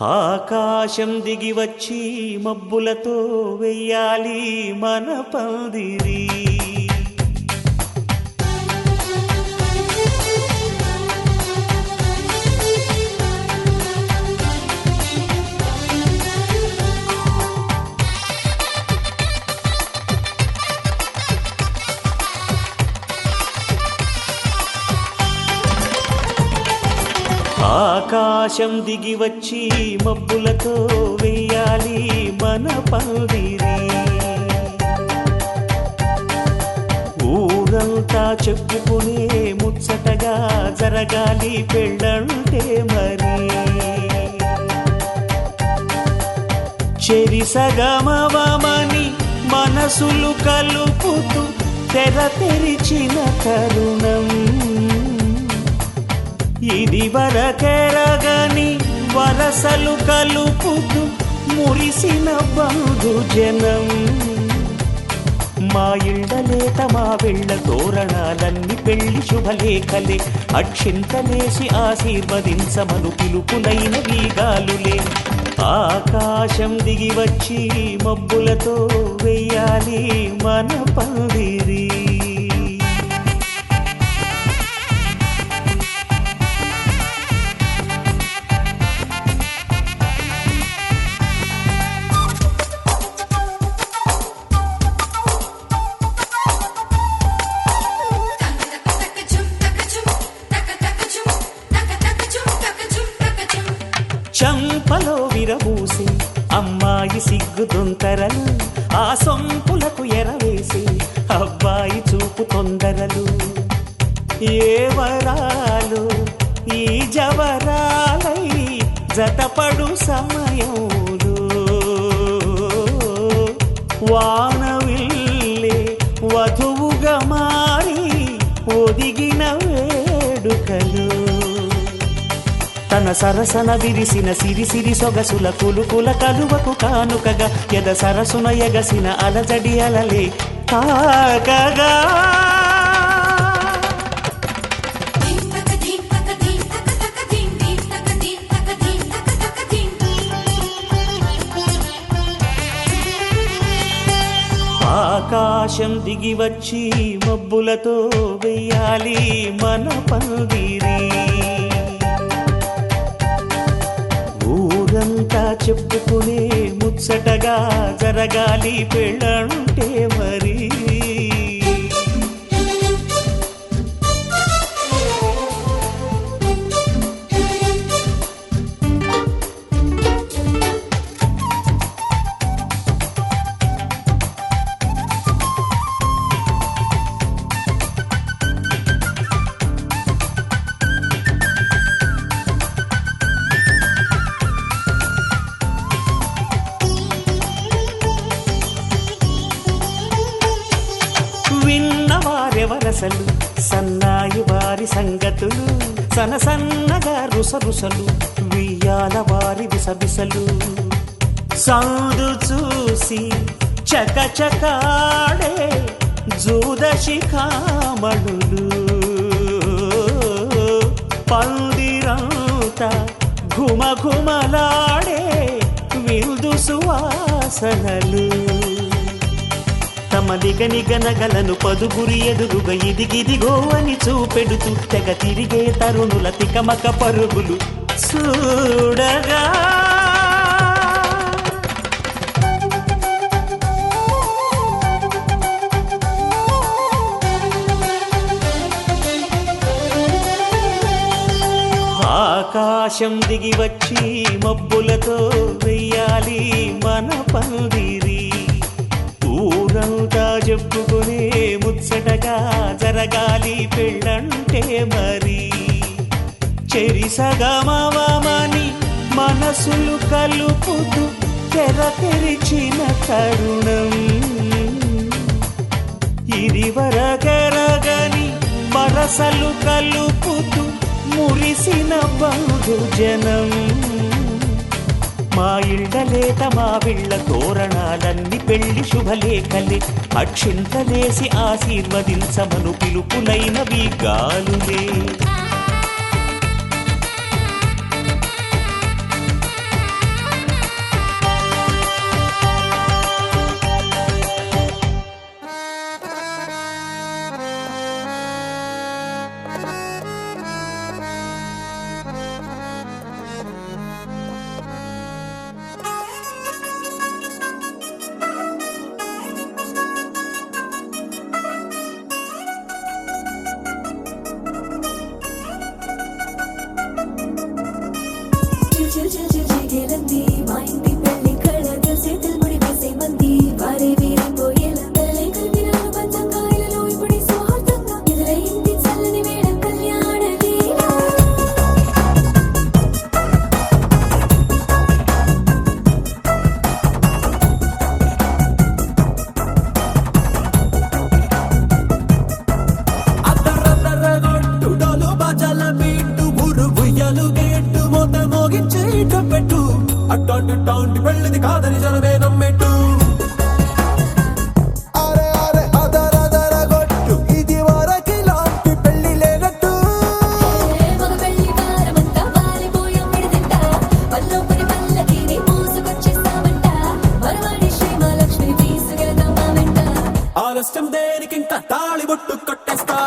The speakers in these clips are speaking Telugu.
ఆకాశం దిగి వచ్చి మబ్బులతో వెయ్యాలి మన పందిరి. ఆకాశం దిగి వచ్చి మబ్బులతో వెయ్యాలి మన పందిరి. ఊరంతా చెప్పుకునే ముచ్చటగా జరగాలి పెళ్ళంటే మరి. చెరిసగమవమని మనసులు కలుపుతూ తెర తెరిచిన తరుణం. ఇది వరకెరగని వరసలు కలుపుతూ మురిసిన బంధుజనం. మా ఇళ్ళలేత మా వెళ్ళ తోరణాలన్నీ పెళ్లి శుభలేఖలే. అక్షింతలేసి ఆశీర్వదించమను పిలుపులైన వీగాలులే. ఆకాశం దిగి వచ్చి మబ్బులతో వెయ్యాలి మన పందిరి. చంపలో విరబూసి అమ్మాయి సిగ్గు దొంతరలు. ఆ సొంపులకు ఎరవేసి అబ్బాయి చూపు తొందరలు. ఏ వరాలు ఈ జవరాలై జతపడు సమయంలో. వానవిల్లే వధువుగా మారి ఒదిగిన వేడుకలు. తన సరసన విరిసిన సిరిసిరి సొగసుల కులుకుల కలువకు కానుకగా ఎద సరసున ఎగసిన అలజడి అలలే తాకగా. ఆకాశం దిగి వచ్చి మబ్బులతో వెయ్యాలి మన పందిరి. ఊరంతా చెప్పుకునే ముచ్చటగా జరగాలి పెళ్ళంటే మరి. విన్నవారెవరసలు సన్నాయి వారి సంగతులు. సనసన్నగా రుసరుసలు వియ్యాల వారి విసబిసలు. సందు చూసి చకచకాడే జూదశిఖామణులు. పందిరంతా ఘుమఘుమలాడే విందు సువాసనలు. తమ నిగనిగనగలను పదుగురి ఎదురుగా ఇదిగిదిగో అని చూపెడుతూ తెగ తిరిగే తరుణుల తికమక పరుగులు చూడగా. ఆకాశం దిగి వచ్చి మబ్బులతో వెయ్యాలి మన పందిరి. ఊరంతా చెప్పుకునే ముచ్చటగా జరగాలి పెళ్ళంటే మరి. చెరిసగమవమని మనసులు కలుపుతూ తెర తెరిచిన తరుణం. ఇది వరకెరగని వరసలు కలుపుతూ మురిసిన బంధుజనం. మా ఇళ్ళలేత మా వీళ్ళ తోరణాలన్నీ పెళ్లి శుభలేఖలే. అక్షింతలేసి ఆశీర్వదించమను పిలుపులైన వీగాలులే. అట్టాంటి పెళ్ళిది కాదని జనమే నమ్మెట్టు అరే అరే అదర గొట్టు ఇది వరకి లాంటి పెళ్లి లేనట్టు మగ పెళ్లి వారమంతా వాలిపోయాం విడదంట పల్లోపరి పల్లకిని మోసుకొచ్చేస్తామంట మరవాడి శ్రీమహాలక్ష్మి తీసుకెళ్దాం మా వెంట ఆలస్యం దేనికింకా తాళి బొట్టు కొట్టేస్తా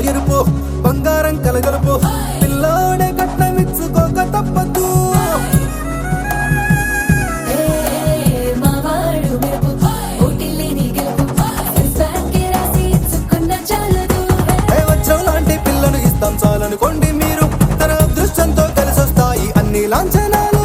ఎరుపు బంగారం కలగలుపు పిల్లోడే కట్నమిచ్చుకోక తప్పదు వచ్చం లాంటి పిల్లను ఇస్తాం చాలనుకోండి మీరు తన అదృష్టంతో కలిసొస్తాయి అన్ని లాంఛనాలు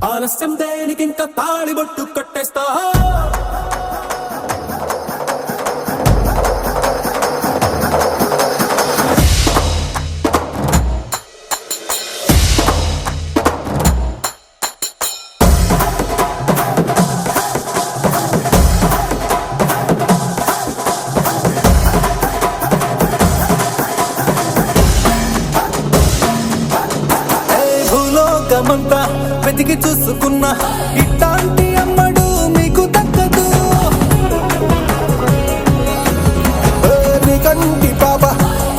ఆలస్యం దేనికి ఇంకా తాళి బొట్టు కట్టేస్తా భూలోకమంతా వెతికి చూసుకున్నా ఇట్లాంటి అమ్మడు మీకు దక్కదు కంటి పాప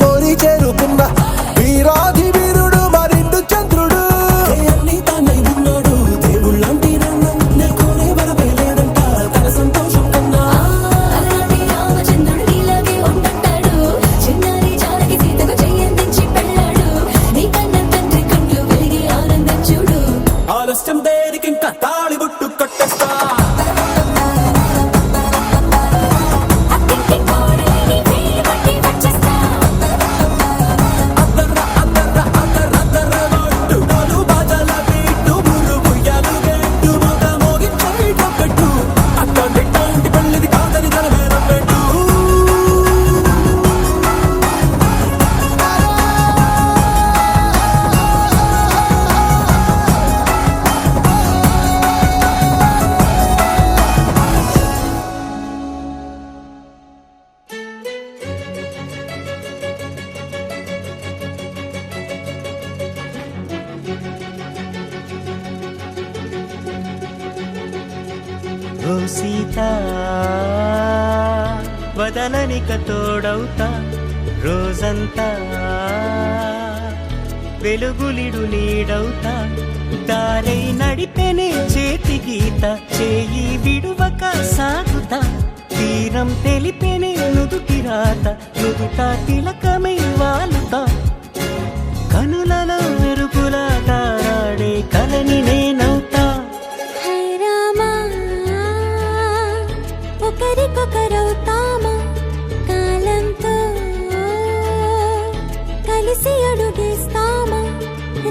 కోరి చేరుకున్న వీరాధి వీరుడు మరిండు చంద్రుడు అన్ని తానై ఉన్నాడు దేవుళ్ళంటి నన్ను నే కోరే వరమే లేదంట తన సంతోషం కన్నా రామచంద్రుడు నీలాగే ఉంటుంటాడు చిన్నారి జానకి సీతకు చెయ్యందించి పెళ్ళాడు నీ కన్న తండ్రి కంట్లు వెలిగి ఆనందం చూడు ఆలస్యం దేనికి ఇంకా తాళి బొట్టు కట్టేస్తా ఓ సీత వదలనిక తోడవుతా రోజంతా వెలుగులిడు నీడవుతా దారై నడిపెనే చేతి గీత చేయి విడువక సాగుతా తీరం తెలిపెనే నుదుటి రాత నుదుట తిలకమై వాలుతా కనులలో మెరుపులా తారాడే కలని నేనవుతా ఒకరికొకరవుతామా కాలంతో కలిసి అడుగేస్తామా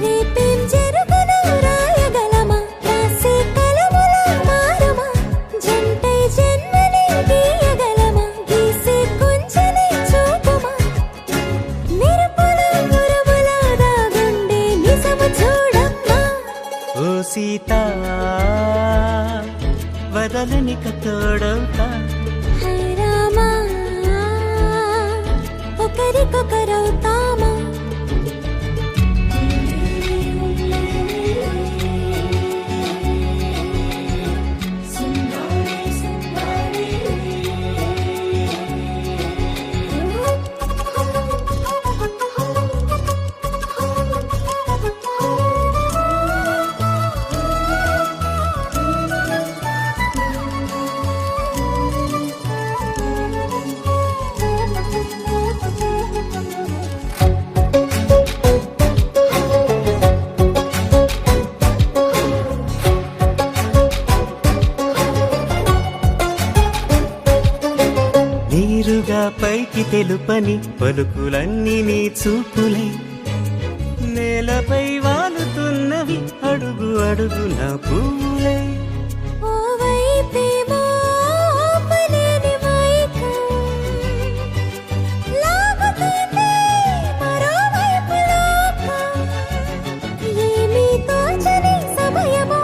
రేపేం జరుగునో రాయగలమా రాసే కలముల మారమా జంటై జన్మని గీయగలమా గీసే కొంచెని చూపుమా మెరుపుల మురముల దాగు సీత వదలనిక తోడవుతా హై రామా ఒకరికొకరవుతామా నీరుగా పైకి తెలుపని పలుకులన్నీ నీ చూపులై నేలపై వాలుతున్నవి అడుగు అడుగు నా పూలై ఓ వైపేమో ఆపలేని మైకం లాగుతుంది మరోవైపు లోకం ఏమీ తోచని సమయమో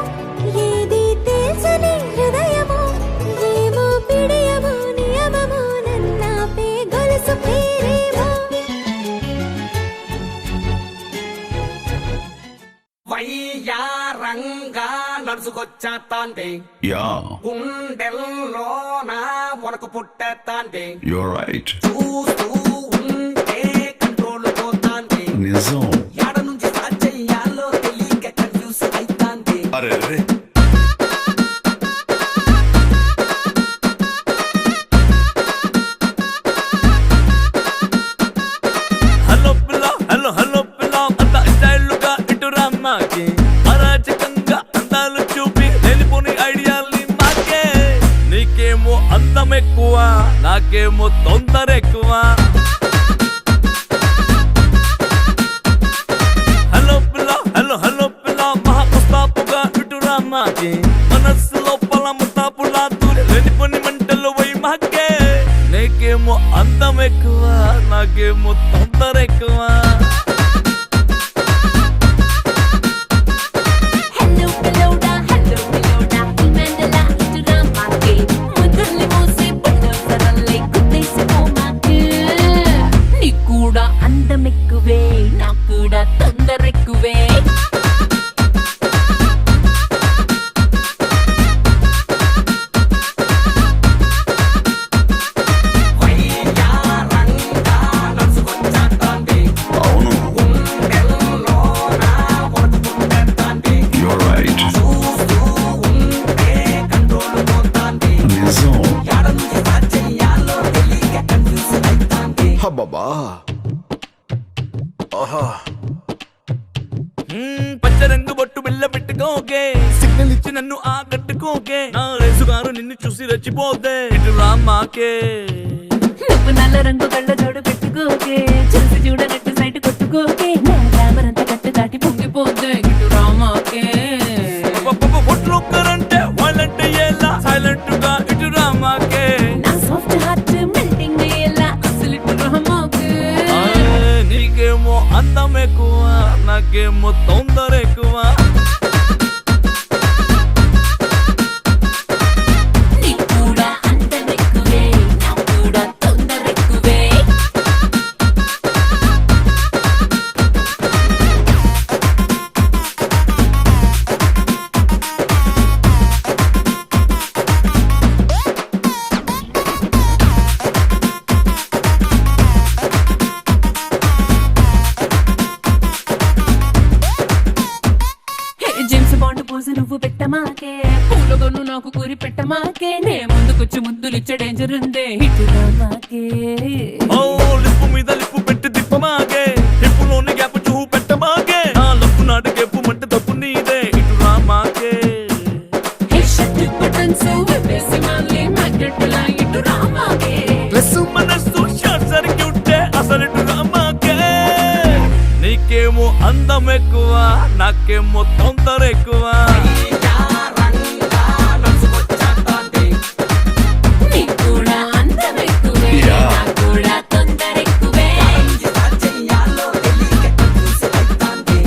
ఏది తేల్చని హృదయమో ఏమో పిడియమో నియమమో నన్నాపే గొలుసు పేరేమో వయ్యారంగా నడుచుకొచ్చేస్తాండి Yeah, గుండెల్లోన వరకు పుట్టేస్తాండి you're right. చూస్తూ ఉంటే కంట్రోల్ పోతాండి Nizam. ఎడ నుంచి స్టార్ట్ చెయ్యాలో తెలియక కన్ఫ్యూజ్ అయితాండి అరే అరే హలో పిల్ల హలో హలో పిల్ల అంత స్టైల్గా ఇటు రమ్మాకి అరాచకంగా అందాలు చూపి వెళ్ళిపోని ఐడియాల్ని మాకే నీకేమో అందం ఎక్కువ నాకేమో తొందర ఎక్కువ హలో పిల్ల హలో హలో పిల్ల మహా ముస్తాపుగా ఇటు రమ్మాకి మనస్సు లోపల ముస్తాపులా దూరి వెళ్ళిపోని మంటలు పోయి మాకే నీకేమో అందం ఎక్కువ నాకేమో తొందర ఎక్కువ హలో పిల్లోడా ఇమెండలా ఇటు రామాకే ముద్దుల్ని మోసే పండుగలై కుట్టేసిపోమాకే నీకు కూడా అందం ఎక్కువే నాకు కూడా తొందర ఎక్కువే వయ్యారంగా నడుచుకొచ్చేస్తాండి అవును, గుండెల్లోన వరకు పుట్టేస్తాండి you're right. చూస్తూ ఉంటే కంట్రోల్ పోతాండి Nizam. ఎడ నుంచి స్టార్ట్ చెయ్యాలో తెలియక కన్ఫ్యూజ్ అయితాండి హబ్బబ్బా ఆహా పచ్చ రంగు బొట్టు బిల్ల పెట్టుకోకే సిగ్నల్ ఇచ్చి నన్ను ఆకట్టుకోకే నా రేసుగారు నిన్ను చూసి రెచ్చిపోతే ఇటు రామాకే నువ్వు నల్ల రంగు కళ్ళ జోడు పెట్టుకోకే చూసి చూడనట్టు సైట్ కొట్టుకోకే నా గ్లామరంతా కట్టు దాటి పొంగిపోతే ఇటు రామాకే ఒట్లు ఒక్కరంటే వాళ్ళంటే ఎలా సైలెంట్ గా ఇటు రామాకే నా సాఫ్ట్ హార్ట్ మెల్టింగ్ అయ్యేలా అసలు ఇటు రామాకే నీకేమో అందం ఎక్కువ నాకేమో తొందర ఎక్కువ నీకు కూడా అందం ఎక్కువే నాకు కూడా తొందర ఎక్కువే హే జేమ్స్ బాండ్ పోజు నువ్వు పెట్టమాకే పూలగొన్ను నాకు కూరి పెట్టమాకే నే ముందుకొచ్చి ముద్దులిచ్చే డేంజర్ ఉందే ఇటు రామాకే ఓ లిప్పు మీద లిప్పు పెట్టి తిప్పమాగే హిప్పులోని గ్యాప్ చూపు పెట్టమాగే నా లప్పు నాటి గెప్పు మంటే తప్పు నీదే ఇటు రామాకే హే షట్ బటన్స్ వేసి మళ్ళీ మ్యాగ్నెట్ లా ఇటు రామాకే ప్లస్ మనస్సు షార్ట్ సర్క్యూట్ అసలు ఇటు రామాకే నీకేమో అందం ఎక్కువ నాకేమో తొందర ఎక్కువ వయ్యారంగా నడుచుకొచ్చేస్తాండి నీకు కూడా అందం ఎక్కువే నాకు కూడా తొందర ఎక్కువే స్టార్ట్ చెయ్యాలో తెలియక కన్ఫ్యూజ్ అయితాండి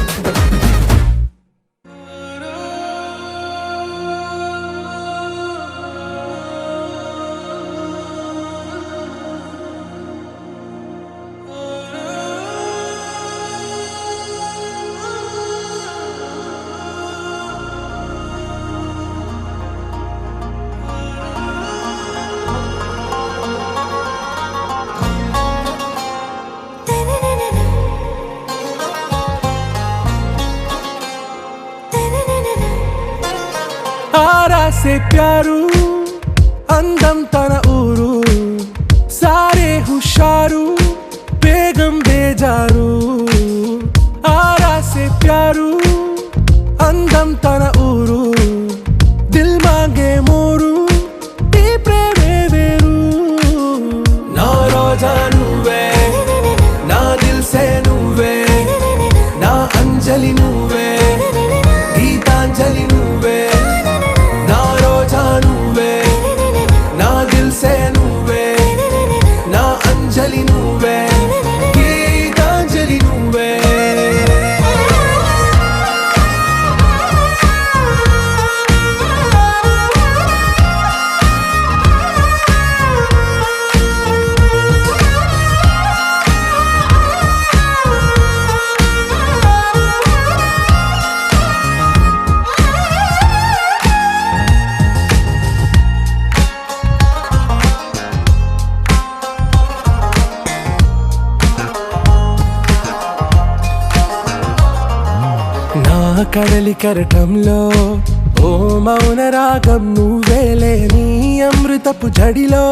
से प्यारू అందం తన ఊరు సారే హుషారు బేగం బేజారు ఆరా సే ప్యారు అందం తన ఊరు దిల్ మాంగే మోరు ఈ ప్రేమే వేరు నా రోజా నువ్వే నా దిల్ సే నువ్వే నా అంజలి నువ్వే గీతాంజలి నువ్వే నా రోజా నువ్వే నా దిల్ సే నువ్వే నా అంజలి నువ్వే గీతాంజలి నువ్వే కడలి కరటంలో ఓ మౌన రాగం నువ్వేలే నీ అమృతపు జడిలో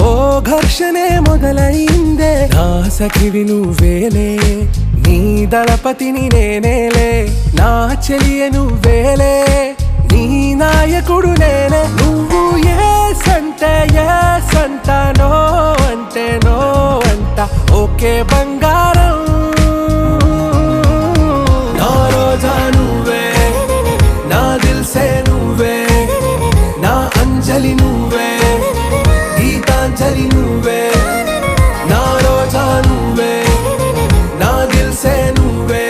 ఓ ఘర్షణే మొదలైందే నా సఖివి నువ్వేలే నీ దళపతిని నేనేలే నా చెలియ నువ్వేలే నీ నాయకుడు నేనే నువ్వు ఏ సంట నో అంటే నో అంట ఓకే బంగారం నువ్వే నా దిల్ సే నువ్వే నా అంజలి నువ్వే గీతాంజలి నువ్వే నా రోజా నువ్వే నా దిల్ సే నువ్వే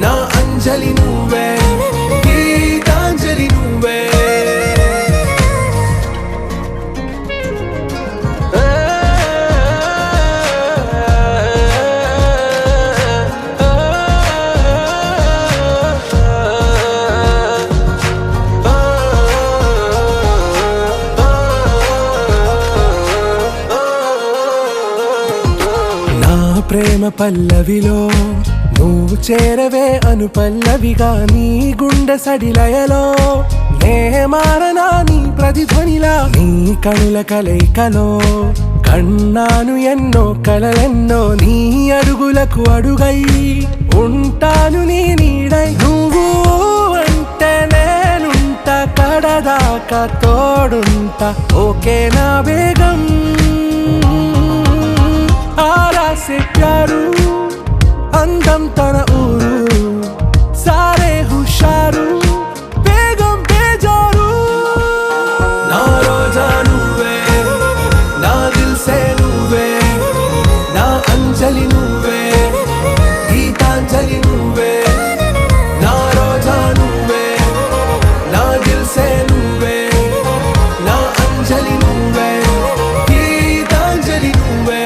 నా అంజలి నువ్వే గీతాంజలి నువ్వే ప్రేమ పల్లవిలో నువ్వు చేరవే అను పల్లవిగా నీ గుండె సడిలయలో నే మారనా నీ ప్రతిధ్వనిలా నీ కనుల కలయికలో కన్నాను ఎన్నో కలలెన్నో నీ అడుగులకు అడుగై ఉంటాను నీ నీడై నువ్వు అంటే నేనుంట కడదాకా తోడుంటా ఓకే నా బేగం ఆరా సే ప్యారు అందం తన ఊరు సారే హుషారు బేగం బేజారు నా రోజా నువ్వే నా దిల్ సే నువ్వే నా అంజలి నువ్వే గీతాంజలి నువ్వే నా రోజా నువ్వే నా దిల్ సే నువ్వే నా అంజలి నువ్వే గీతాంజలి నువ్వే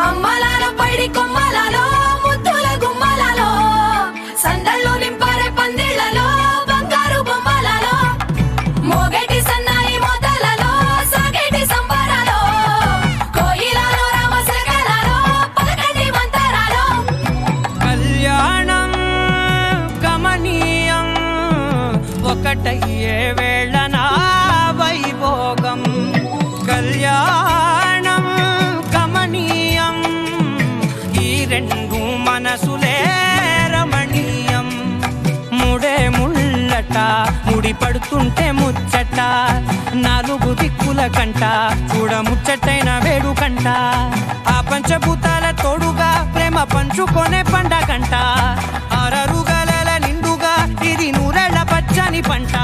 అమ్మలాలో పైడి కొమ్మలలో ముద్దుల గుమ్మలలో సందళ్ళు నింపరే పందిళ్లలో బంగారు బొమ్మలలో మోగేటి సన్నాయి మోతలలో సాగేటి సంబరాలో కోయిలలో రామశకలలో పలకండి మంతరాలో కళ్యాణం గమనీయం ఒకటయ్యే వేళ నా వైభోగం కళ్యాణం గమనీయం ఈ రెండు మనసులే రమణీయం ముడే ముళ్ళట ముడి పడుతుంటే ముచ్చట నాలుగు దిక్కుల కంట చూడ ముచ్చటైన వేడుకంట ఆ పంచభూతాల తోడుగా ప్రేమ పంచుకొనే పండగంట అరరుగలల నిండుగా ఇది నూరెళ్ళ పచ్చని పంట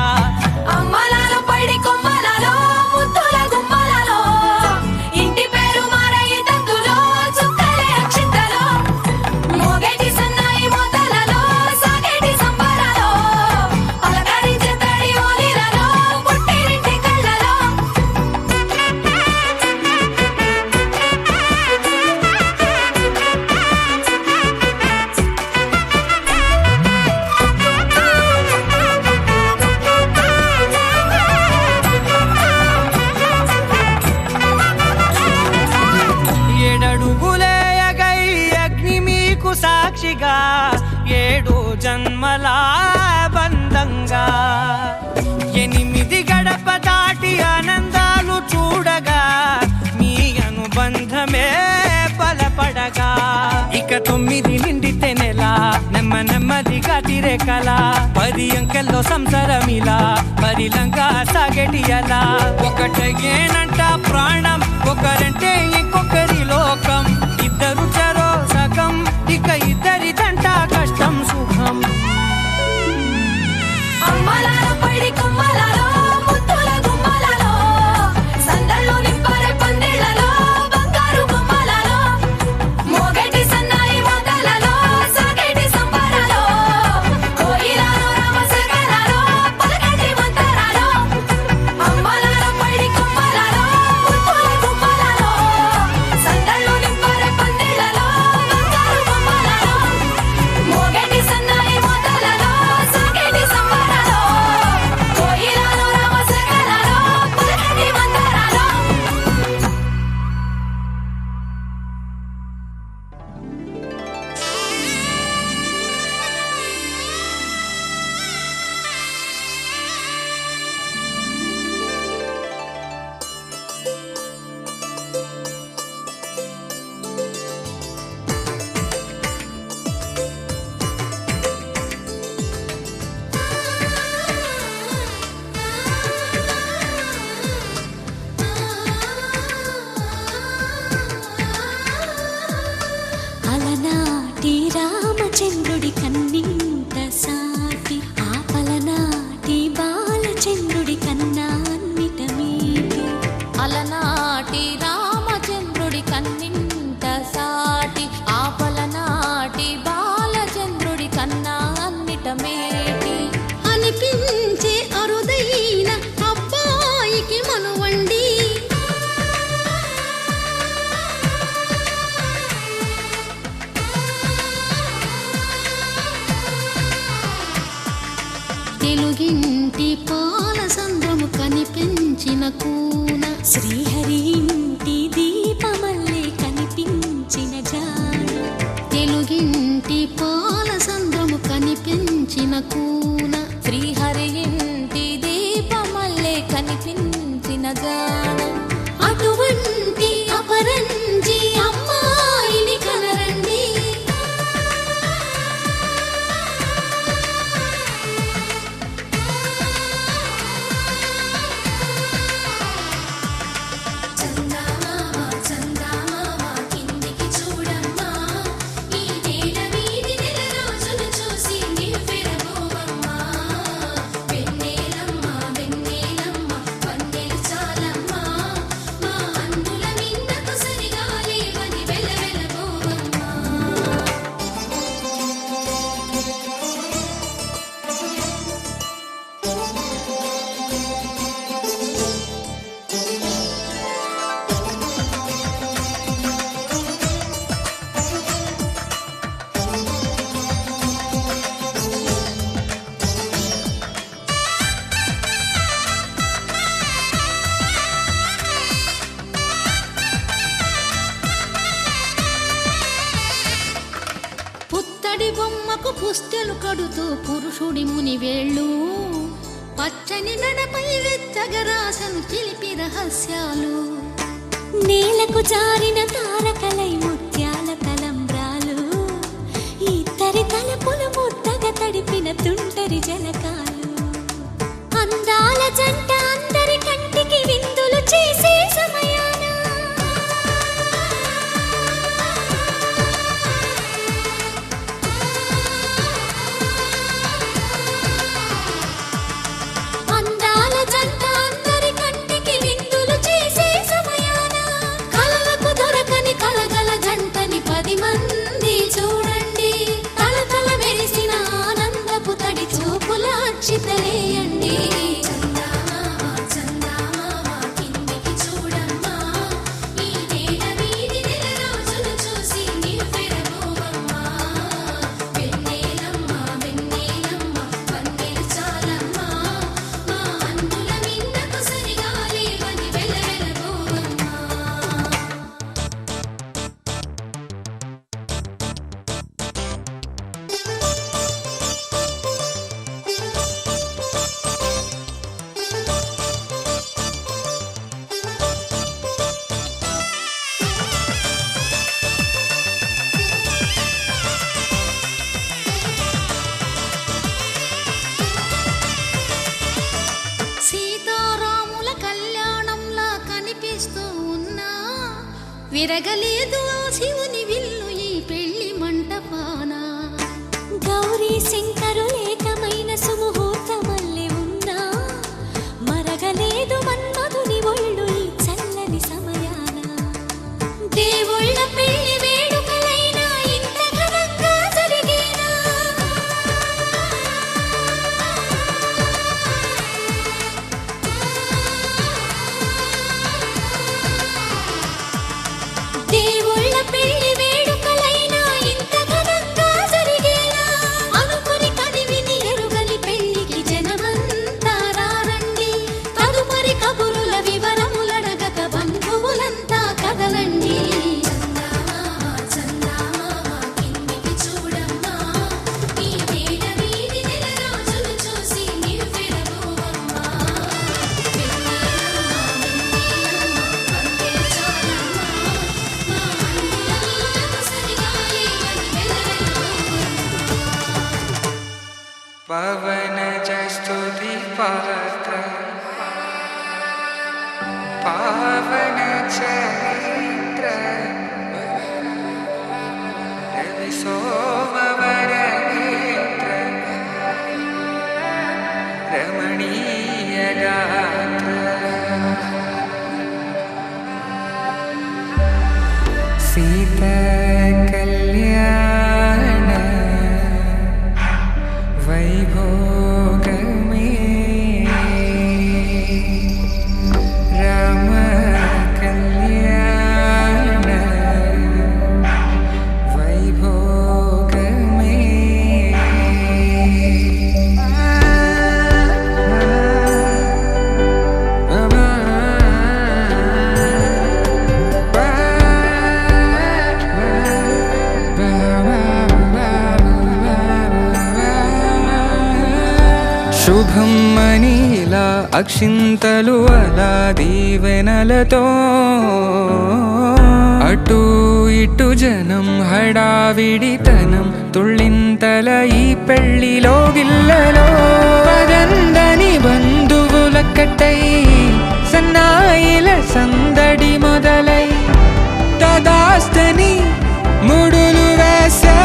అమ్మలాలో పైడి కొమ్మలలో ముద్దుల గుమ్మలలో ఇంటి పేరు మారయి తందులో చుక్కలే అక్షింతలో మోగేటి సన్నాయి మోతలలో సాగేటి సంబరాలో పలకరించే తడి ఓలిలలో పుట్టినింటి కళ్ళలో సాక్షిగా 7 జన్మల బంధంగా 8 గడప దాటి ఆనందాలు చూడగా మీ అనుబంధమే బలపడగా ఇక 9 నిండితే నెల నెమ్మదిగా తిరే కల 10 అంకెల్లో సంసారమిలా పరిలంగా సాగేటియలా ఒకటేనంట ప్రాణం ఒకరంటే ఇంకొకరి లోకం ఇద్దరు చరో సగం ఇక ఇద్దరిదంట కష్టం సుఖం అమ్మలాలో పడి కొమ్మలాలో ముత్తుల గుమ్మలాలో సందళ్ళు నింపరే పందిళ్ళలో బంగారు గుమ్మలాలో మోగేటి సన్నాయి మోతలలో సాగేటి సంబరాలో కోయిలాలో రామశకలాలో పలకేటి మంతరాలో అమ్మలాలో పడి కొమ్మలాలో ముత్తుల గుమ్మలాలో సందళ్ళు నింపరే పందిళ్ళలో బంగారు గుమ్మలాలో మోగేటి సన్నాయి మోతలలో సాగేటి సంబరాలో కోయిలాలో రామశకలాలో పలకేటి మంతరాలో అలనాటి రామచంద్రుడి కన్నింత సాటి ఆపలనాటి బాలచంద్రుడి కన్నా అన్నిట మీటి అలనాటి రామచంద్రుడి కన్నింత సాటి ఆపలనాటి బాలచంద్రుడి కన్నా అన్నిట మేటి అనిపించే అరుదైన అబ్బాయికి మనువండి తెలుగింటి పాల సంద్రము కనిపించిన కూన శ్రీహరి ఇంటి దీపమల్లే కనిపించిన జాడ తెలుగింటి పాల సంద్రము కనిపించిన కూన శ్రీహరి ఇంటి దీపమల్లే కనిపించిన జాడ అటువంటి అపరంజి అమ్మాయిని కనరండి చందమామ కిందికి చూడమ్మా ఈ నేల వీధి నెల రోజులు చూసి నివ్వెరబోవమ్మా వెన్నెలమ్మ పన్నెలు చాలమ్మా మా అందుల మిన్నకు సరిగా లేవని వెలవెలబోవమ్మా పుత్తడి బొమ్మకు పుస్తెలు కడుతూ పురుషుడి ముని వేళ్ళు పచ్చని నడపై వెచ్చగరాసను చిలిపి రహస్యాలు నేలకు జారిన తారకలై ముత్యాల తలంబ్రాలు ఇద్దరి తలపులు ముద్దగా తడిపిన తుంటరి జలకాలు అందాల జంట అందరి కంటికి విందులు చేసే సమయాన అందాల జంట అందరి కంటికి విందులు చేసే సమయాన కలలకు దొరకని కలగల జంట విరగలేదు ఆ శివుని విల్లు ఈ పెళ్లి మంటపాన గౌరీ శంకరు ఏకమైన సుముహూర్తమల్లె ఉన్నా మరగలేదు మన్మధుని ఒళ్ళు ఈ చల్లని సమయాన దేవుళ్ళ పెళ్లి వేడుకలైనా ఇంత ఘనంగా జరిగేనా దేవుళ్ళ పెళ్లి వేడుకలైనా ఇంత ఘనంగా జరిగేనా అనుకుని కదివిని ఎరుగని పెళ్లికి జనమంతా రారండి తదుపరి కబురుల వివరములడగక బంధువులంతా కదలండి కిందికి చూడమ్మా ఈ వేళ వీధి నెల రోజులు చూసి నివ్వెరపోవమ్మా పవన జస్తుతి పాత్ర పావన చరిత్ర రవి సోమవర నేత్ర రమణీయ గాత్ర సీత కళ్యాణ వైభోగమే రామ కళ్యాణ వైభోగమే శుభం మనీలా అక్షింతలు అలా దీవెనలతో అటు ఇటు జనం హడావిడితనం తుళ్ళింతల ఈ పెళ్లిలో గిల్లలో పదందని బంధువుల కట్టై సన్నాయిల సందడి మొదలై తదాస్తని ముడులు వేసే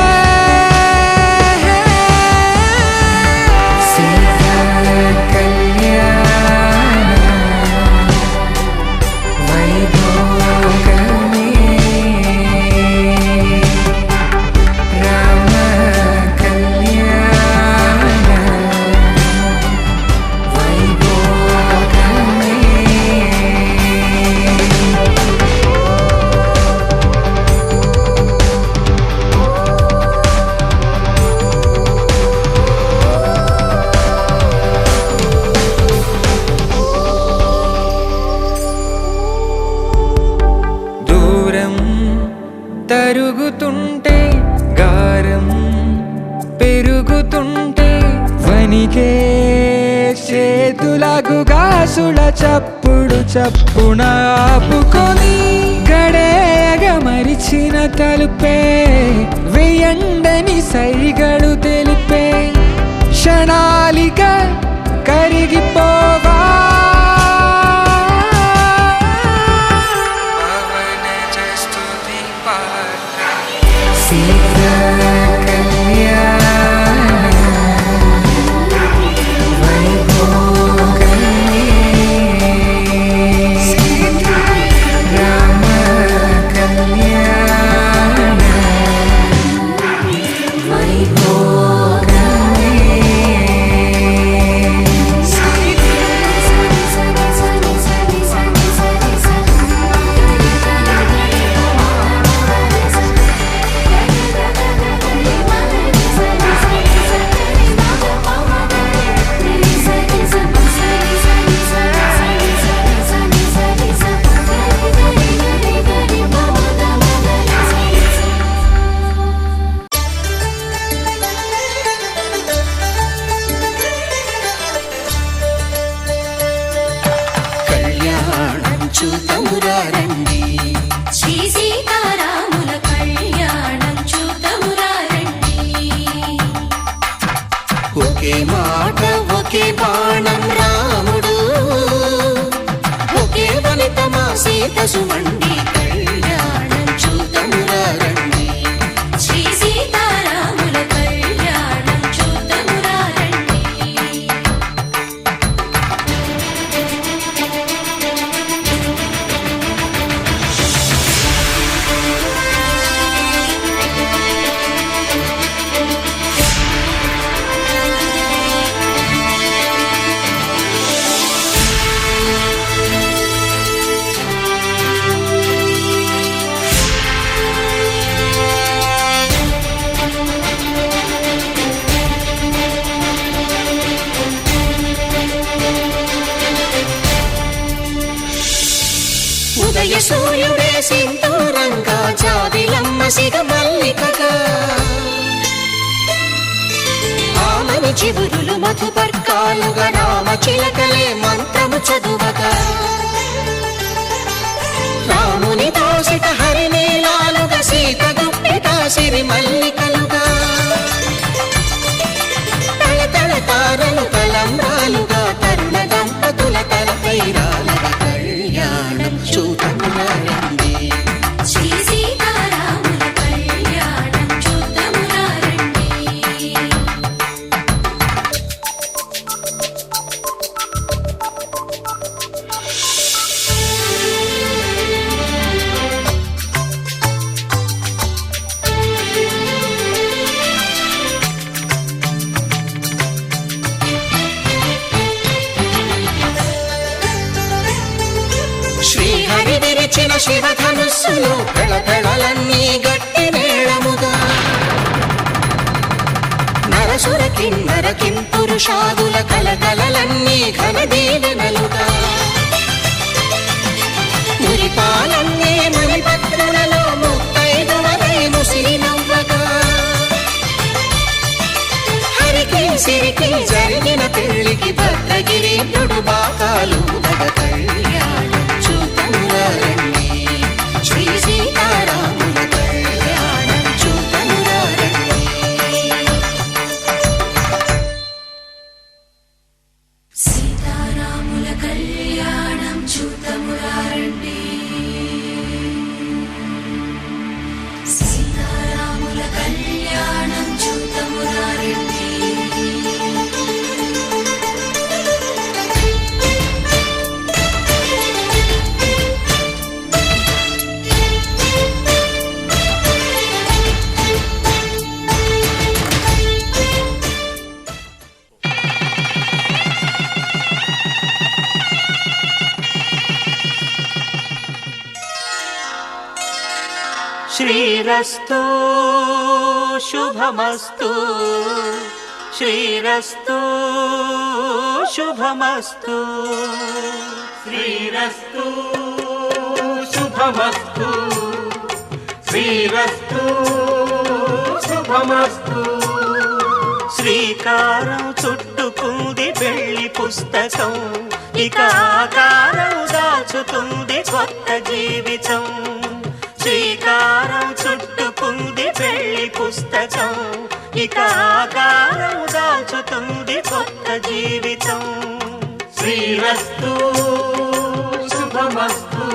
తరుగుతుంటే గారం పెరుగుతుంటే వనికే చేతులకు గాసుల చప్పుడు చప్పున ఆపుకొని గడేగ మరిచిన తలుపే వేయండని సైగడు తెలిపే క్షణాలిక కరిగిపోవా జాబిలమ్మ సిగ మల్లికగా ఆమని చివురులు మధుపర్కాలుగా రామ చిలకలే మంత్రము చదువగా రాముని దోసిట హరినీలాలుగా సీత గుప్పిట సిరి మల్లికలుగా తళతళ తారలు తలంబ్రాలుగా తరుణ దంపతుల తలపైరాలుగా కళ్యాణం చూడములారండి శ్రీ సీతారాముల కళ్యాణం చూద్దామురా రండి. శ్రీహరి విరిచిన శివధనుస్సులు పెళపెళలన్నీ గట్టి మేళముగా నరసుర కిన్నర కింపురుషాదుల కలకలలన్నీ ఘన దీవెనలుగా మురిపాలన్నీ మునిపత్రులలో ముత్తైదువలై ముసిరి నవ్వగా హరికి సిరికి జరిగిన పెళ్లికి భద్రగిరీంద్రుడు బాకాలు కళ్యాణం చూతమురా రండి శ్రీ సీతారాముల కళ్యాణం చూతమురా రండి సీతారాముల కళ్యాణం చూద్దామురా రండి. సీతారాముల కళ్యాణం చూద్దామురా రండి. శ్రీరస్తు శుభమస్తు శ్రీరస్తు శుభమస్తు శ్రీరస్తు శుభమస్తు శ్రీరస్తు శుభమస్తు శ్రీకారం చుట్టుకుంది పెళ్లి పుస్తకం ఇక ఆకారం దాచుతుంది కొత్త జీవితం శ్రీకారం చుట్టుకుంది పెళ్లి పుస్తకం ఇక ఆకారం దాచుతుంది కొత్త జీవితం శ్రీరస్తు శుభమస్తు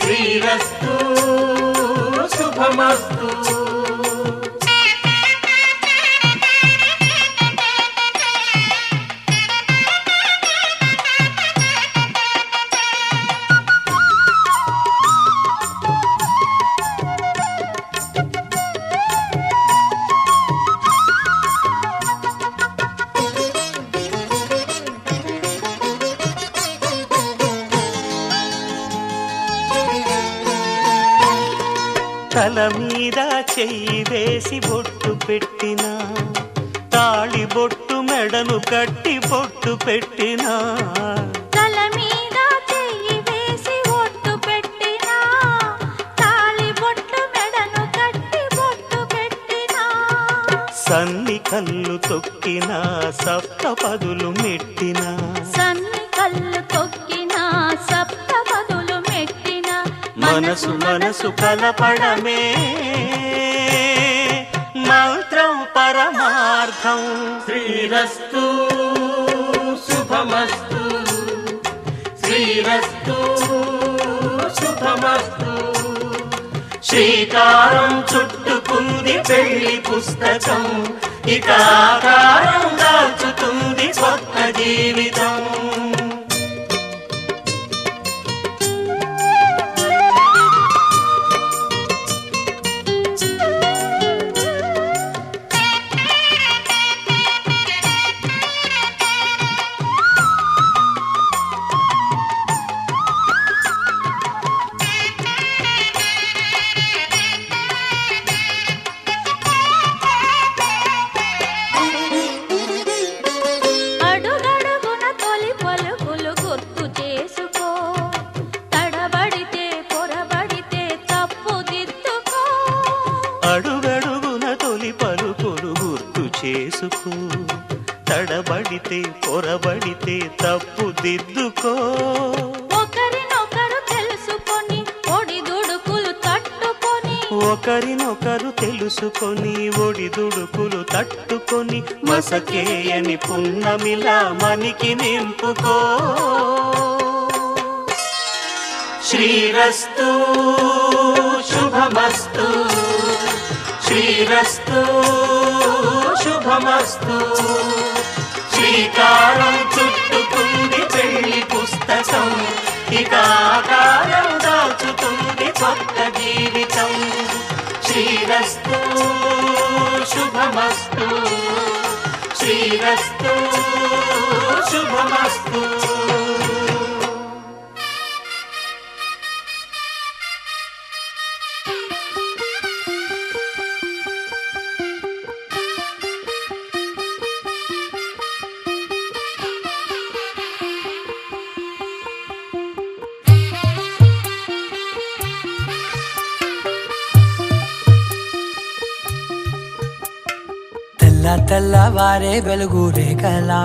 శ్రీరస్తు శుభమస్తు తల మీద చెయ్యి వేసి బొట్టు పెట్టినా తాళి బొట్టు మెడను కట్టి బొట్టు పెట్టినా తల మీద చెయ్యి వేసి ఒట్టు పెట్టినా తాళి బొట్టు మెడను కట్టి బొట్టు పెట్టినా సన్ని కళ్ళు తొక్కినా సప్త పదులు మెట్టినా సన్ని కళ్ళు తొక్కినా సప్త పదులు మెట్టినా మనసు మనసు కలపడమే మంత్రం పరమార్థం శ్రీరస్తు శుభమస్తు శ్రీరస్తు శుభమస్తు శ్రీకారం చుట్టుకుంది పెళ్లి పుస్తకం ఇక ఆకారం దాచుతుంది కొత్త జీవితం అడుగడుగున తొలి పొల చేసుకో, తడబడితే పొరబడితే తప్పు దిద్దుకో. ఒకరినొకరు తెలుసుకొని ఒడిదుడుకులు తట్టుకొని, ఒకరినొకరు తెలుసుకొని ఒడిదుడుకులు తట్టుకొని, మసకేయని పున్నమిలా మనికి నింపుకో. శ్రీరస్తు శుభమస్తు, శ్రీరస్తు శుభమస్తు. శ్రీకారం చుట్టుకుంది పెళ్లి పుస్తకం, ఇక ఆకారం దాచుతుంది కొత్త జీవితం. శ్రీరస్తు శుభమస్తు, శ్రీరస్తు శుభమస్తు. తెల్లవారే వెలుగు రేఖలా,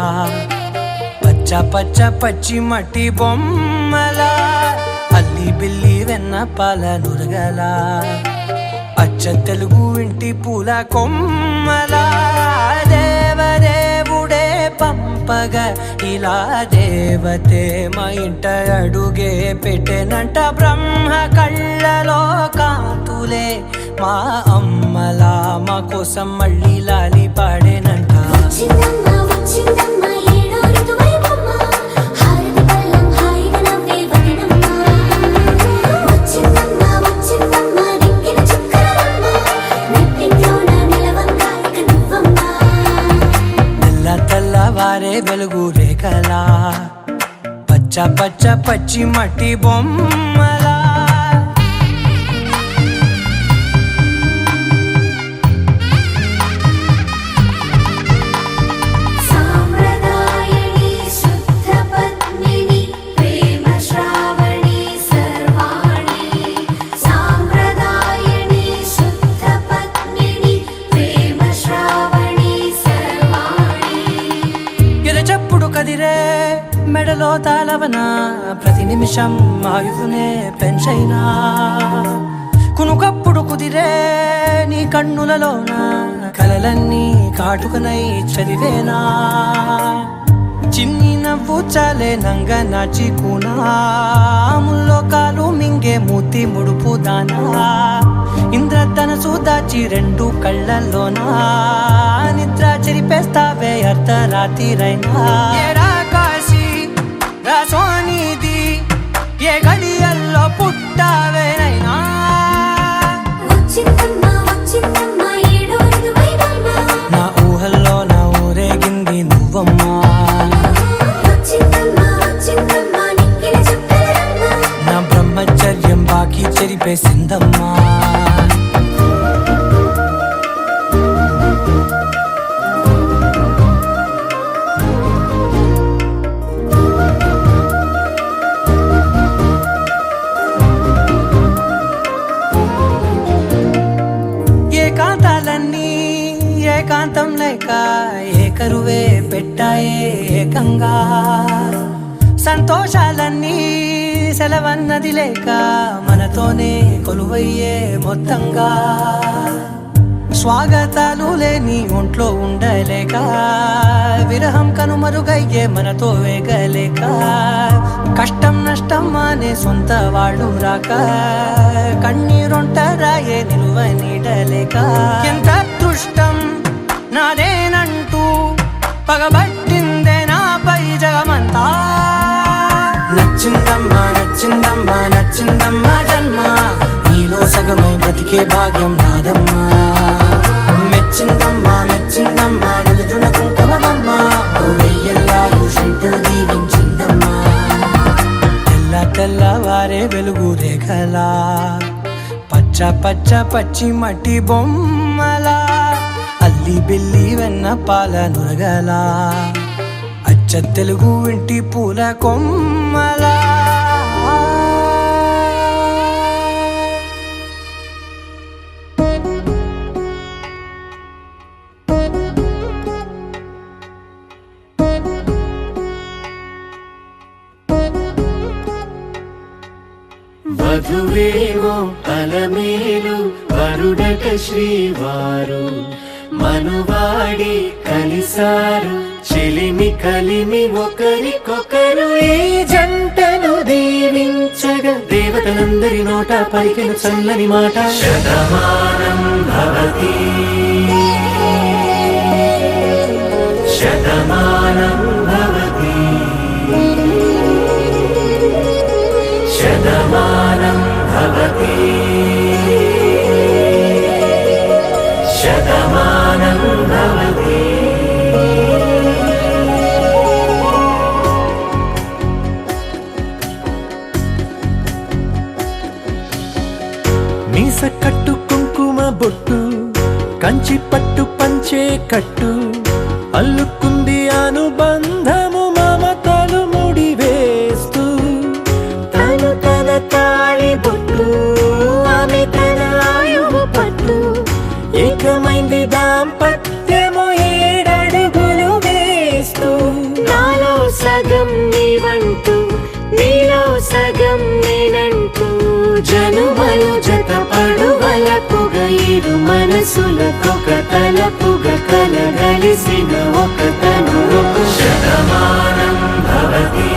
పచ్చ పచ్చ పచ్చి మట్టి బొమ్మలా, అల్లి బిల్లి వెన్న పాల నురగలా, అచ్చ తెలుగు ఇంటి పూల కొమ్మలా. దేవదేవుడే పంపగా ఇలా దేవతే మా ఇంట అడుగే పెట్టెనంట. బ్రహ్మ కళ్ళలో కాంతులే మా అమ్మలా మా కోసం మళ్ళీ లాలి పాడేనంట. వచ్చిందమ్మా వచ్చిందమ్మా ఏడో ఋతువైవమ్మ, హారతి పళ్ళం హాయిగా నవ్వే వదనమ్మ. వచ్చిందమ్మా వచ్చిందమ్మా దిక్కిన చుక్కలమ్మ, నెట్టింట్లోన నిలవంగా ఇక నువ్వమ్మా. తెల్లవారే వెలుగు రేఖలా, పచ్చ పచ్చ పచ్చి మట్టి బొమ్మలా. సాంప్రదాయని శుద్ధ పద్మిని ప్రేమ శ్రావణి సర్వాణి. సాంప్రదాయని శుద్ధ పద్మిని ప్రేమ శ్రావణి సర్వాణి. ఎరచప్పుడు కదిరే మెడలో తాళవన, ప్రతి నిమిషం ఆయుధునే పెంచైనా. కునుకప్పుడు కుదిరే నీ కన్నులలోన, కలలన్నీ కాటుకనై చదివేనా. చిన్ని నవ్వు చాలే నంగ నాచి కూనాముల్లో కాలు మింగే మూతి ముడుపు దానా. ఇంద్రధనసు దాచి రెండు కళ్ళల్లోనా, నిద్ర చెరిపేస్తావే అర్ధరాత్రిరైనా. ఏరా కాశీ రా సోనిది, ఏ గడియల్లో పుట్టావేనైనా. వచ్చిందమ్మా వచ్చిందమ్మా ఏడో ఋతువైవమ్మ, నా ఊహల్లో నా ఊరేగింది నువ్వమ్మా. వచ్చిందమ్మా వచ్చిందమ్మా నిక్కిన చుక్కలమ్మ. నా బ్రహ్మచర్యం బాకీ చెరిపేసిందమ్మా. ఏకాంతాలన్నీ ఏకాంతం లేక ఏకరువే పెట్టాయే ఏకంగా. సంతోషాలన్నీ సెలవన్నది లేక మనతోనే కొలువయ్యే మొత్తంగా. స్వాగతాలు లేని ఒంట్లో ఉండలేక, విరహం కనుమరుగయ్యే మనతో వేగలేక. కష్టం నష్టం అనే సొంత వాళ్ళు రాక, కన్నీరొంటరాయే నిలువ నీడలేక. ఎంత అదృష్టం నాదేనంటూ పగబట్టిందే నాపై జగమంతా. నచ్చిందమ్మా నచ్చిందమ్మా నచ్చిందమ్మా జన్మ, నీలో సగమై బ్రతికే భాగ్యం నాదమ్మా. మెచ్చిందమ్మా మెచ్చిందమ్మా నిలుచున కుంకుమమ్మా, వెయ్యల్లాగు శంకులు దీవించిందమ్మా. తెల్లవారే వెలుగు రేఖలా, పచ్చ పచ్చ పచ్చి మట్టి బొమ్మలా, అల్లి బిల్లి వెన్న పాల నురగలా, అచ్చ తెలుగు ఇంటి పూల కొమ్మలా. వధువేమో అలమేలు వరుడట శ్రీవారు మనువాడి కలిసారు చెలిమి కలిమి ఒకరికొకరు ఈ జంటను దీవించగా దేవతలందరి నోట పలికిన చల్లని మాట శతమానం భవతి శతమానం భవతి శతమానం భవతి శతమానం భవతి. మీస కట్టు కుంకుమ బొట్టు కంచి పట్టు పంచే కట్టు అల్లుకుంది అనుబంధము మమతలు ముడి వేస్తూ తను తన తాళి బొట్టు ఆమె తన ఆయువు పట్టు ఏకమైంది దాంపత్యము 7 అడుగులు వేస్తూ నాలో సగం నీవంటూ నీలో సగం నేనంటూ జనుమలు జతపడువలపుగా ఇరు మనసులకొక తలపుగా కలగలిసిన ఒక తను శతమానం భవతి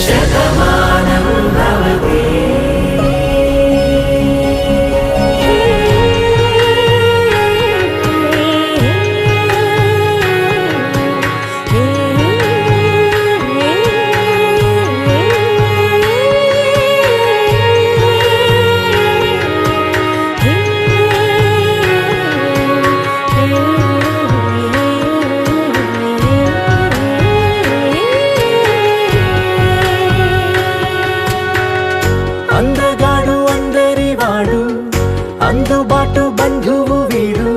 శతమానం భవతి. అందగాడు అందరివాడు అందుబాటు బంధువు వీడు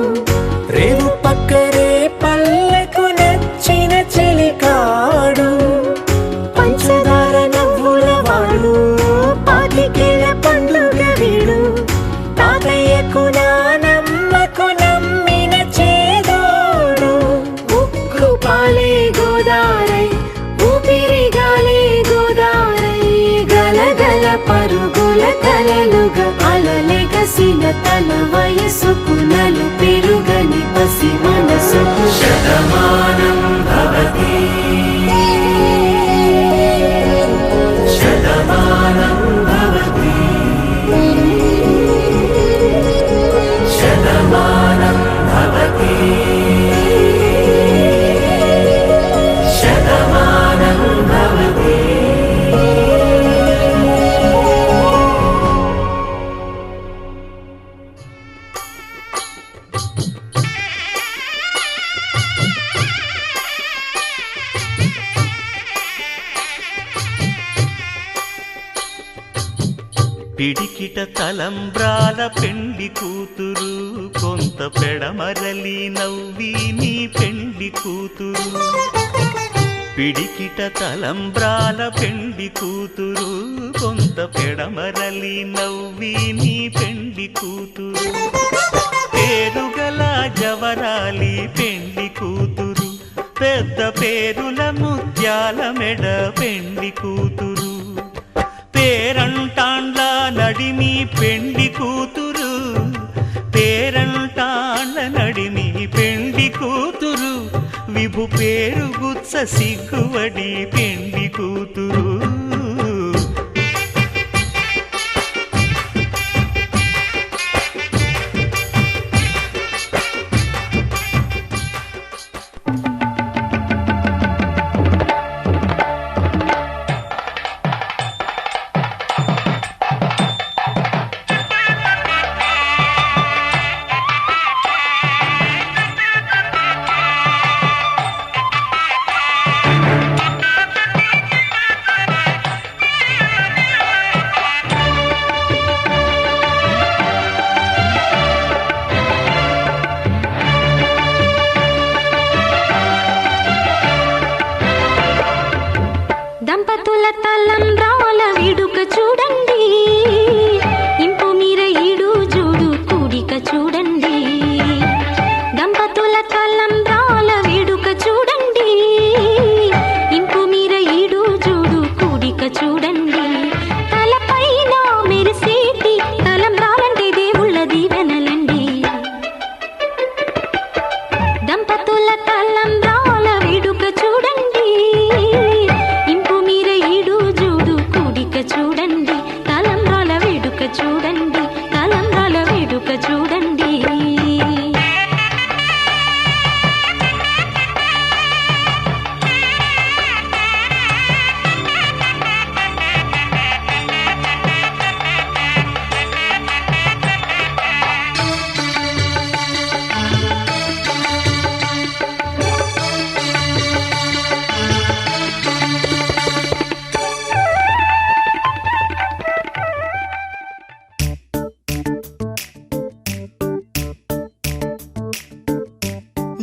రేవు పక్కరే పల్లెకు నచ్చిన చెలికాడు పంచదార నవ్వుల వాడు పాతికేళ్ల పండుగ వీడు తాతయ్యకు నానమ్మకు నమ్మిన చేదోడు ఉక్కు పాలే గోదారై ఊపిరి గాలే గోదారై గలగల పరుగుల కలలుగా అలలెగసిన తన వయసుకు నలు పెరుగని పసి మనసుకు శతమానం భవతి శతమానం భవతి శతమానం భవతి శతమానం భవతి. పిడికిట తలంబ్రాల పెండి కూతురు కొంత పెడమరలి నవ్వి నీ పెండి కూతురు పిడికిట తలంబ్రాల పెండి కూతురు కొంత పెడమరలి నవ్వి నీ పెండి కూతురు పేరుగల జవరాలి పెండి కూతురు పెద్ద పేరుల ముత్యాల మెడ పెండి కూతురు పేరంటాండ్ల నడిమి పెండి కూతురు పేరంటాండ్ల నడిమి పెండి కూతురు విభు పేరు గుత్స సిగ్గువడి పెండి కూతురు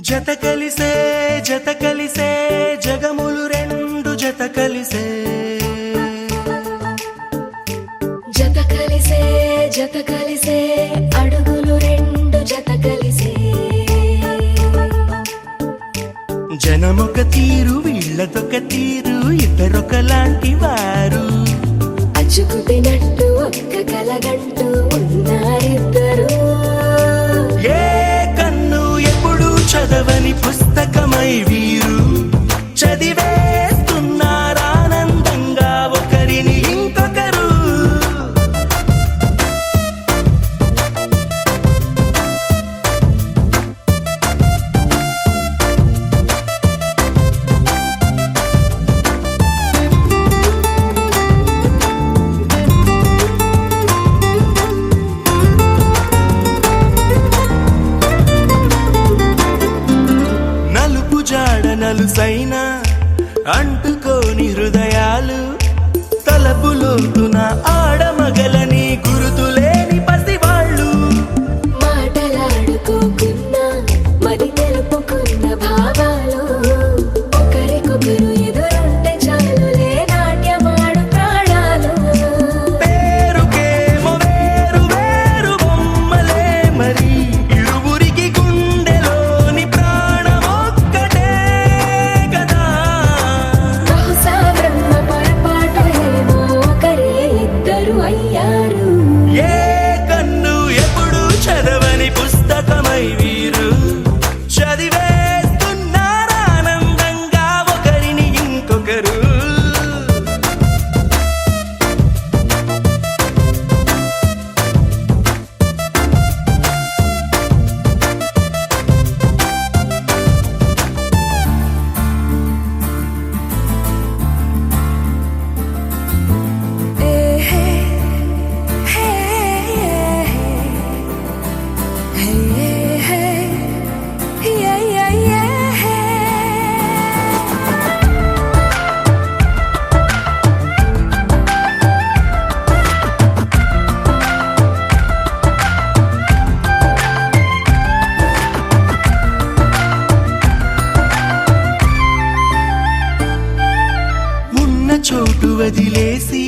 జత కలిసే జత కలిసే జగములు రెండు జత కలిసే జత కలిసే జత కలిసే అడుగులు రెండు జత కలిసే జనమొక తీరు వీళ్ళదొక తీరు ఇద్దరొకలాంటి వారు అచ్చుకుతినట్టు ఒక్క కలగంటూ ఉన్నారిద్దరు ఏ కన్ను ఎప్పుడు చదవని పుస్తకమై వీరు చదివేస్తున్నారానందంగా ఒకరిని ఇంకొకరు నలుపు జాడ నలుసైన అంటుకోని హృదయాలు తలపులోతున ఆడమగలని గురుతులేని పసివాళ్ళు మాటలాడుకోకున్నా మరి తెలుపుకున్న భావాలు ఒకరికొకరు ఎదురుంటే చాలులే నాట్యమాడు ప్రాణాలు పేరుకేమో వేరు వేరు బొమ్మలే మరి ఇరువురికి గుండెలోని ప్రాణమొక్కటే కదా బహుశా బ్రహ్మ పొరపాటు ఏమో ఒకరే ఇద్దరు అయ్యారు ఏ కన్ను ఎప్పుడు చదవని పుస్తకమై వీరు చదివేస్తున్నారానందంగా ఒకరిని ఇంకొకరు ఉన్న చోటు వదిలేసి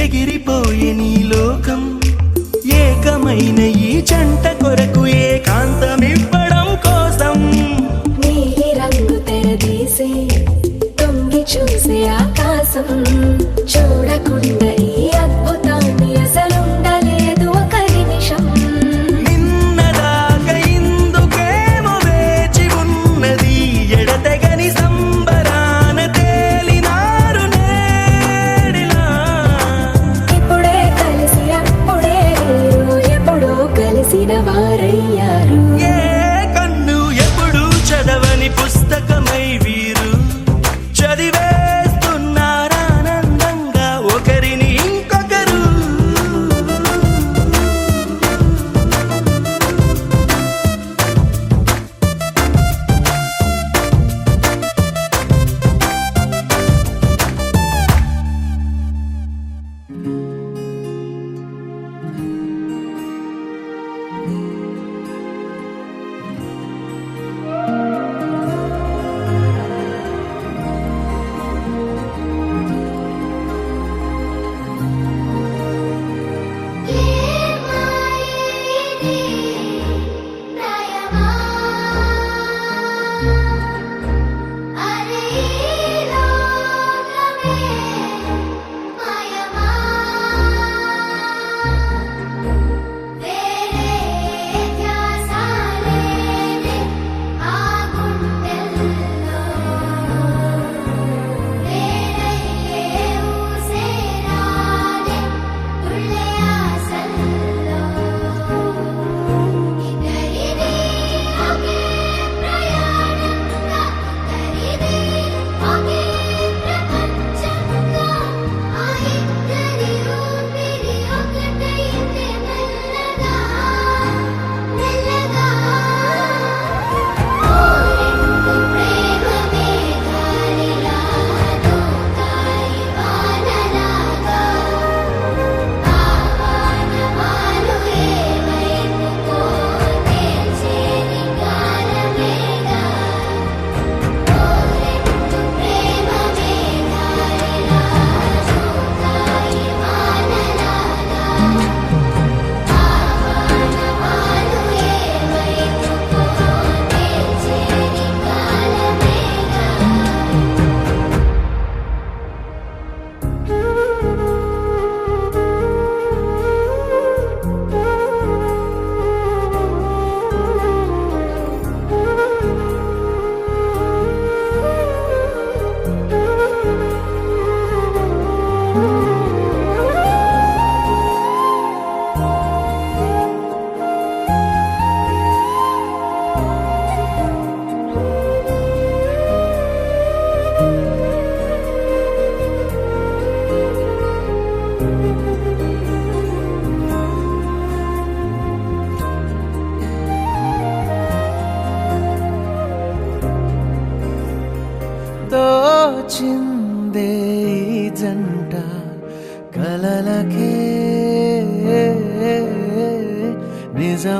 ఎగిరిపోయే నీ లోకం ఏకమైన ఈ జంట కొరకు ఏకాంతమివ్వడం కోసం నీలి రంగు తెరదీసే తొంగి చూసే ఆకాశం చూడకుండా ఈ అద్భుతాన్ని అసలుండలేదు ఒక నిమిషం నిన్నదాకా ఇందుకేమో వేచి ఉన్నది ఎడతెగని సంబరాన తేలినారు నేడిలా ఇప్పుడే కలిసి అప్పుడే వీరు ఎప్పుడో కలిసిన వారయ్యారు ఏ కన్ను ఎప్పుడు చదవని పుస్తకమై వీరు చదివేస్తున్నారానందంగా ఒకరిని ఇంకొకరు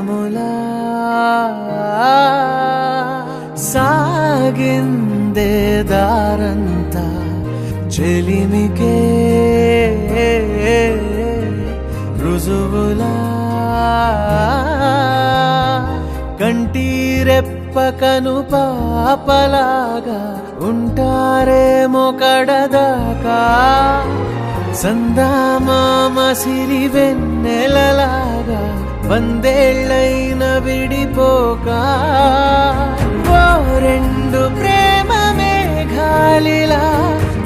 యుగములా సాగిందే దారంతా చెలిమికే రుజువులా కంటిరెప్పకను పాపలాగా ఉంటారేమో కడదాకా సందామామ సిరి వెన్నెలలాగా వందేళ్ళైన విడిపోక ఓ రెండు ప్రేమ మేఘాలిలా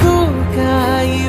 దూకాయి